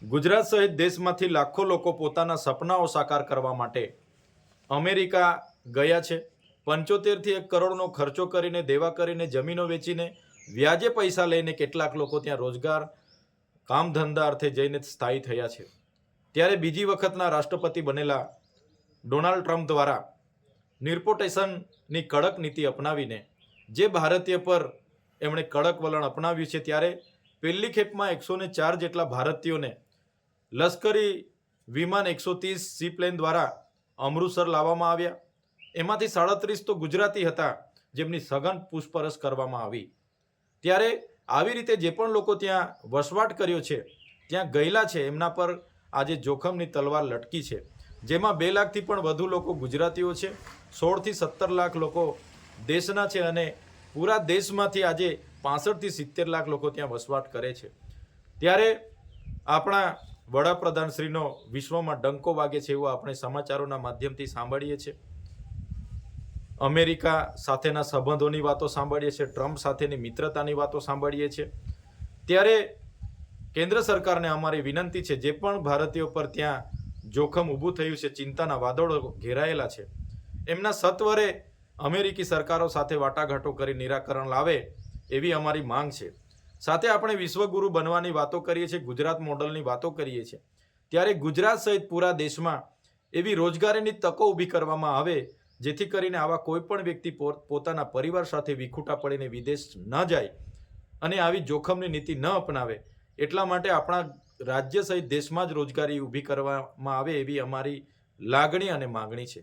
ગુજરાત સહિત દેશમાંથી લાખો લોકો પોતાના સપનાઓ સાકાર કરવા માટે અમેરિકા ગયા છે। 75 થી 1 કરોડનો ખર્ચો કરીને, દેવા કરીને, જમીનો વેચીને, વ્યાજે પૈસા લઈને કેટલાક લોકો ત્યાં રોજગાર, કામ ધંધા અર્થે જઈને સ્થાયી થયા છે। ત્યારે બીજી વખતના રાષ્ટ્રપતિ બનેલા ડોનાલ્ડ ટ્રમ્પ દ્વારા નિર્પોટેશનની કડક નીતિ અપનાવીને જે ભારતીય પર એમણે કડક વલણ અપનાવ્યું છે, ત્યારે પહેલી ખેપમાં 104 જેટલા ભારતીયોને લશ્કરી વિમાન 130 સીપ્લેન દ્વારા અમૃતસર લાવવામાં આવ્યા। એમાંથી 37 તો ગુજરાતી હતા, જેમની સઘન પૂછપરછ કરવામાં આવી। ત્યારે આવી રીતે જે પણ લોકો ત્યાં વસવાટ કર્યો છે, ત્યાં ગયેલા છે, એમના પર આજે જોખમની તલવાર લટકી છે, જેમાં 2 લાખથી પણ વધુ લોકો ગુજરાતીઓ છે, 16 થી 17 લાખ લોકો દેશના છે અને પૂરા દેશમાંથી આજે 65 થી 70 લાખ લોકો ત્યાં વસવાટ કરે છે। ત્યારે આપણા વડાપ્રધાનશ્રીનો વિશ્વમાં ડંકો વાગે છે એવું આપણે સમાચારોના માધ્યમથી સાંભળીએ છીએ। અમેરિકા સાથેના સંબંધોની વાતો સાંભળીએ છીએ, ટ્રમ્પ સાથેની મિત્રતાની વાતો સાંભળીએ છીએ। ત્યારે કેન્દ્ર સરકારને અમારી વિનંતી છે, જે પણ ભારતીયો પર ત્યાં જોખમ ઊભું થયું છે, ચિંતાના વાદળો ઘેરાયેલા છે, એમના સત્વરે અમેરિકી સરકારો સાથે વાટાઘાટો કરી નિરાકરણ લાવે એવી અમારી માંગ છે। સાથે આપણે વિશ્વગુરુ બનવાની વાતો કરીએ છીએ, ગુજરાત મોડલની વાતો કરીએ છીએ, ત્યારે ગુજરાત સહિત પૂરા દેશમાં એવી રોજગારીની તકો ઊભી કરવામાં આવે, જેથી કરીને આવા કોઈ પણ વ્યક્તિ પોતાના પરિવાર સાથે વિખૂટા પડીને વિદેશ ન જાય અને આવી જોખમની નીતિ ન અપનાવે। એટલા માટે આપણા રાજ્ય સહિત દેશમાં જ રોજગારી ઊભી કરવામાં આવે એવી અમારી લાગણી અને માગણી છે।